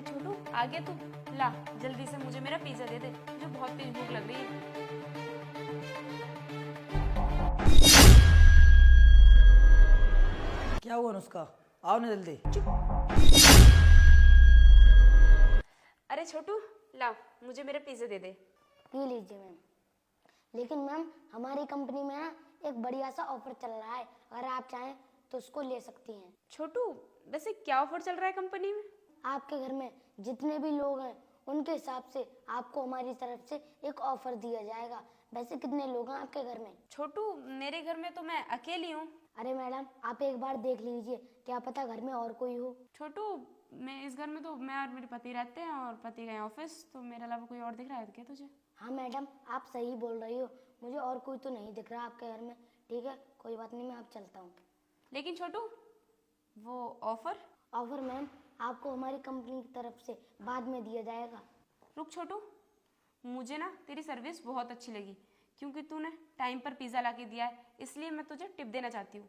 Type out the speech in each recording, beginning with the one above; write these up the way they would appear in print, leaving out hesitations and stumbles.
छोटू आ गया तू। ला जल्दी से मुझे मेरा पिज्जा दे दे, मुझे बहुत तेज भूख लग रही है। क्या हुआ अनुष्का, आओ ना जल्दी। अरे छोटू ला मुझे मेरा पिज्जा दे दे। ये लीजिए मैम। लेकिन मैम हमारी कंपनी में ना एक बढ़िया सा ऑफर चल रहा है, अगर आप चाहें तो उसको ले सकती हैं। छोटू वैसे क्या ऑफर चल रहा है कंपनी में? आपके घर में जितने भी लोग हैं उनके हिसाब से आपको हमारी तरफ से एक ऑफर दिया जाएगा। वैसे कितने लोग हैं आपके घर में? छोटू मेरे घर में तो मैं अकेली हूँ। अरे मैडम आप एक बार देख लीजिए, क्या पता घर में और कोई हो। छोटू मैं इस घर में तो मैं और मेरे पति रहते हैं और पति गए ऑफिस, तो मेरे अलावा कोई और दिख रहा है क्या तुझे? हाँ मैडम आप सही बोल रही हो, मुझे और कोई तो नहीं दिख रहा आपके घर में। ठीक है कोई बात नहीं, मैं अब चलता हूँ। लेकिन छोटू वो ऑफर मैम आपको हमारी कंपनी की तरफ से बाद में दिया जाएगा। रुक छोटू, मुझे ना तेरी सर्विस बहुत अच्छी लगी, क्योंकि तूने टाइम पर पिज्जा ला के दिया है, इसलिए मैं तुझे टिप देना चाहती हूँ।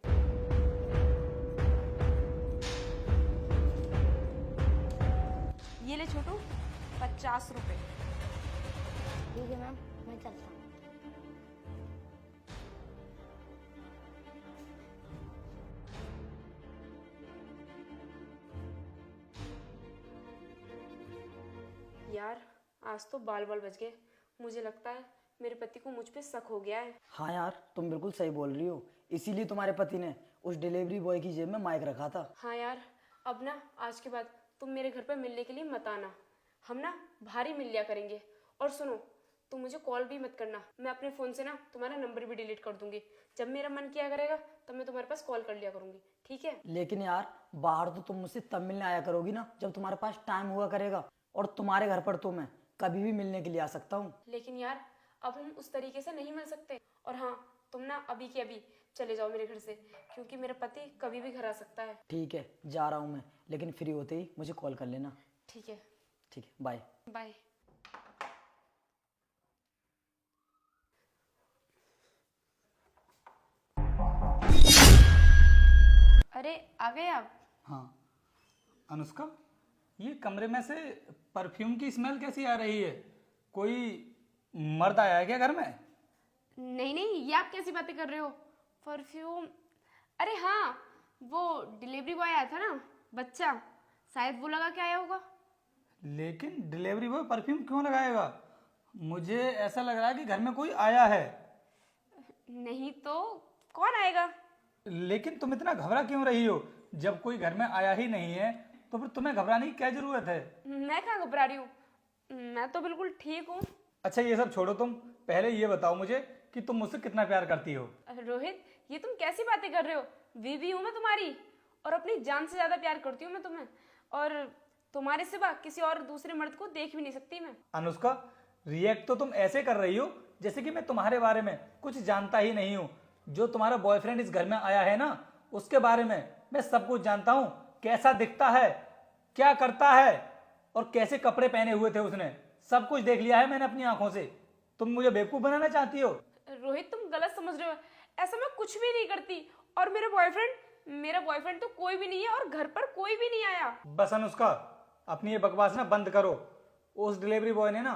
ये ले छोटू 50 रुपए। ठीक है मैम मैं चलता हूँ। यार आज तो बाल बाल बच गए। मुझे लगता है मेरे पति को मुझ पे शक हो गया है। हाँ यार तुम बिल्कुल सही बोल रही हो, इसीलिए तुम्हारे पति ने उस डिलीवरी बॉय की जेब में माइक रखा था। हाँ यार अब ना आज के बाद तुम मेरे घर पर मिलने के लिए मत आना, हम ना बाहर ही मिल लिया करेंगे। और सुनो तुम मुझे कॉल भी मत करना, मैं अपने फ़ोन से ना तुम्हारा नंबर भी डिलीट कर दूंगी। जब मेरा मन किया करेगा तब मैं तुम्हारे पास कॉल कर लिया करूंगी, ठीक है? लेकिन यार बाहर तो तुम मुझसे तब मिलने आया करोगी ना जब तुम्हारे पास टाइम हुआ करेगा, और तुम्हारे घर पर तो मैं कभी भी मिलने के लिए आ सकता हूँ। लेकिन यार अब हम उस तरीके से नहीं मिल सकते। और हाँ तुम ना अभी के अभी चले जाओ मेरे घर से, क्योंकि मेरा पति कभी भी घर आ सकता है। ठीक है जा रहा हूँ मैं, लेकिन फ्री होते ही मुझे कॉल कर लेना। ठीक है ठीक है बाय। बाय। अरे आ गए आप? हाँ अनुष्का, ये कमरे में से परफ्यूम की स्मेल कैसी आ रही है? कोई मर्द आया है क्या घर में? नहीं नहीं, ये आप कैसी बातें कर रहे हो? परफ्यूम? अरे हाँ वो डिलीवरी बॉय आया था ना, बच्चा, शायद वो लगा के आया होगा। लेकिन डिलीवरी बॉय परफ्यूम क्यों लगाएगा? मुझे ऐसा लग रहा है कि घर में कोई आया है। नहीं तो कौन आएगा? लेकिन तुम इतना घबरा क्यों रही हो? जब कोई घर में आया ही नहीं है तो फिर तुम्हें घबराने की क्या जरूरत है? मैं कहाँ घबरा रही हूँ, मैं तो बिल्कुल ठीक हूँ। अच्छा ये सब छोड़ो, तुम पहले ये बताओ मुझे कि तुम मुझसे कितना प्यार करती हो। रोहित ये तुम कैसी बातें कर रहे हो? बीवी हूँ मैं तुम्हारी, और अपनी जान से ज्यादा प्यार करती हूँ मैं तुम्हें, और तुम्हारे सिवा किसी और दूसरे मर्द को देख भी नहीं सकती मैं। अनुष्का रिएक्ट तो तुम ऐसे कर रही हो जैसे कि मैं तुम्हारे बारे में कुछ जानता ही नहीं हूँ। जो तुम्हारा बॉयफ्रेंड इस घर में आया है ना, उसके बारे में मैं सब कुछ जानता हूँ। कैसा दिखता है, क्या करता है, और कैसे कपड़े पहने हुए थे उसने, सब कुछ देख लिया है मैंने अपनी आंखों से। तुम मुझे बेवकूफ बनाना चाहती हो? रोहित तुम गलत समझ रहे हो, ऐसा मैं कुछ भी नहीं करती। और मेरा बॉयफ्रेंड तो कोई भी नहीं है, और घर पर कोई भी नहीं आया। बस अनुष्का अपनी ये बकवास ना बंद करो। उस डिलीवरी बॉय ने ना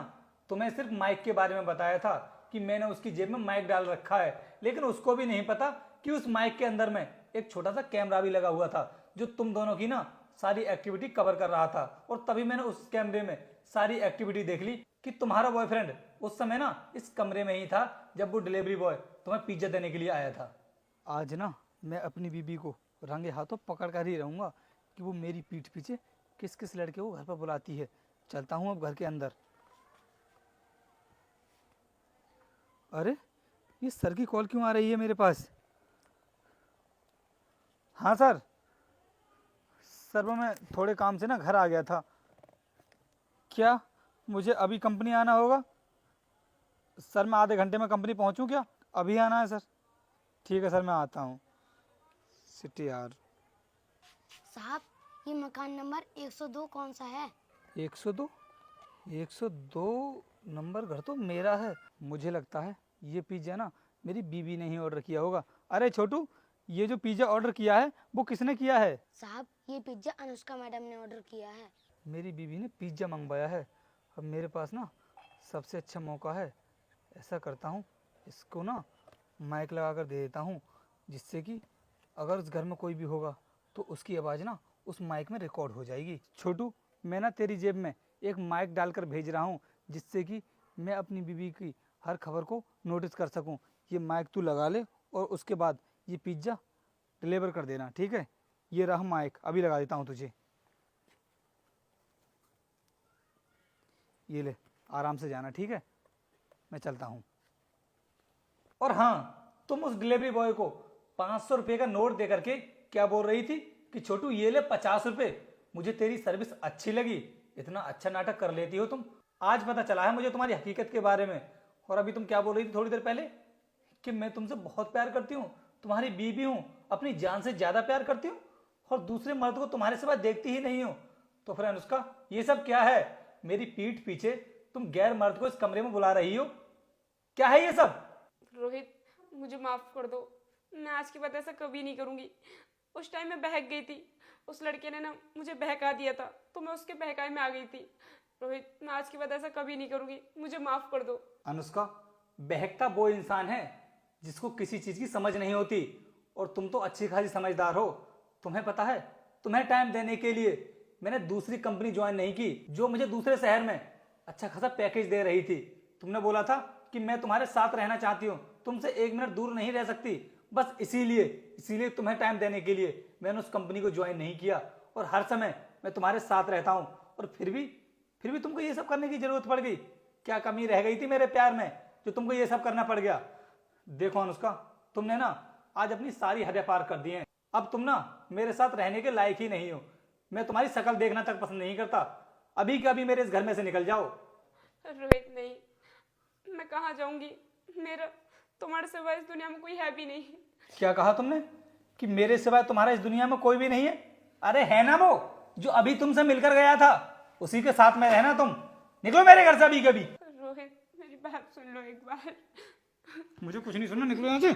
तुम्हें सिर्फ माइक के बारे में बताया था कि मैंने उसकी जेब में माइक डाल रखा है, लेकिन उसको भी नहीं पता कि उस माइक के अंदर में एक छोटा सा कैमरा भी लगा हुआ था जो तुम दोनों की ना सारी एक्टिविटी कवर कर रहा था। और तभी मैंने उस कैमरे में सारी एक्टिविटी देख ली कि तुम्हारा बॉयफ्रेंड उस समय ना इस कमरे में ही था जब वो डिलीवरी बॉय तुम्हें पिज्जा देने के लिए आया था। आज ना मैं अपनी बीबी को रंगे हाथों पकड़ कर ही रहूंगा कि वो मेरी पीठ पीछे किस किस लड़के को घर पर बुलाती है। चलता हूँ अब घर के अंदर। अरे ये सर की कॉल क्यों आ रही है मेरे पास? हाँ सर, वो मैं थोड़े काम से ना घर आ गया था। क्या मुझे अभी कंपनी आना होगा? सर मैं आधे घंटे में कंपनी पहुंचूं क्या? अभी आना है सर? ठीक है सर मैं आता हूँ। सिटी यार। साहब ये मकान नंबर 102 कौन सा है? 102? 102 नंबर घर तो मेरा है। मुझे लगता है ये पिज्ज़ा ना मेरी बीवी ने ही ऑर्डर किया होगा। अरे छोटू, ये जो पिज्ज़ा ऑर्डर किया है वो किसने किया है? साहब ये पिज्जा अनुष्का मैडम ने ऑर्डर किया है। मेरी बीवी ने पिज्ज़ा मंगवाया है। अब मेरे पास ना सबसे अच्छा मौका है। ऐसा करता हूँ, इसको ना माइक लगा कर दे देता हूँ, जिससे कि अगर उस घर में कोई भी होगा तो उसकी आवाज़ ना उस माइक में रिकॉर्ड हो जाएगी। छोटू, मैं ना तेरी जेब में एक माइक डालकर भेज रहा हूँ, जिससे कि मैं अपनी बीवी की हर खबर को नोटिस कर सकूँ। ये माइक तू लगा ले और उसके बाद ये पिज्ज़ा डिलीवर कर देना, ठीक है? ये रहा माइक, अभी लगा देता हूँ तुझे। ये ले, आराम से जाना, ठीक है? मैं चलता हूँ। और हाँ, तुम उस डिलीवरी बॉय को 500 रुपये का नोट दे करके क्या बोल रही थी कि छोटू ये ले 50 रुपये, मुझे तेरी सर्विस अच्छी लगी, इतना अच्छा नाटक कर लेती हो तुम। आज पता चला है मुझे तुम्हारी हकीकत के बारे में। और अभी तुम क्या बोल रही थी थोड़ी देर पहले कि मैं तुमसे बहुत प्यार करती हूँ, तुम्हारी बीवी हूँ, अपनी जान से ज्यादा प्यार करती हूँ और दूसरे मर्द को तुम्हारे सिवा देखती ही नहीं हूँ। तो फिर अनुष्का, ये सब क्या है? मेरी पीठ पीछे तुम गैर मर्द को इस कमरे में बुला रही हो, क्या है ये सब? रोहित, मुझे माफ कर दो, मैं आज के बाद ऐसा कभी नहीं करूंगी। उस टाइम मैं बहक गई थी, उस लड़के ने ना मुझे बहका दिया था, तो मैं उसके बहकाए में आ गई थी। रोहित, मैं आज के बाद ऐसा कभी नहीं करूंगी, मुझे माफ कर दो। अनुष्का, बहकता वो इंसान है जिसको किसी चीज की समझ नहीं होती, और तुम तो अच्छी खासी समझदार हो। तुम्हें पता है, तुम्हें टाइम देने के लिए मैंने दूसरी कंपनी ज्वाइन नहीं की जो मुझे दूसरे शहर में अच्छा खासा पैकेज दे रही थी। तुमने बोला था कि मैं तुम्हारे साथ रहना चाहती हूँ, तुमसे 1 मिनट दूर नहीं रह सकती। बस इसीलिए तुम्हें टाइम देने के लिए मैंने उस कंपनी को ज्वाइन नहीं किया, और हर समय मैं तुम्हारे साथ रहता हूँ। और फिर भी तुमको ये सब करने की जरूरत पड़ गई। क्या कमी रह गई थी मेरे प्यार में जो तुमको ये सब करना पड़ गया? देखो अनुष्का, तुमने ना आज अपनी सारी हदें पार कर दी हैं। अब तुम ना मेरे साथ रहने के लायक ही नहीं हो। मैं तुम्हारी शक्ल देखना तक पसंद नहीं करता। अभी के अभी मेरे इस घर में से निकल जाओ। रोहित, नहीं, मैं कहाँ जाऊंगी? मेरा तुम्हारे सिवा इस दुनिया में कोई है भी नहीं। क्या कहा तुमने कि मेरे सिवाय तुम्हारा इस दुनिया में कोई भी नहीं है? अरे है ना वो जो अभी तुमसे मिलकर गया था, उसी के साथ में रहना तुम। निकलो मेरे घर से अभी कभी। रोहित, मेरी बात सुन लो एक बार। मुझे कुछ नहीं सुनना, निकलो यहाँ से।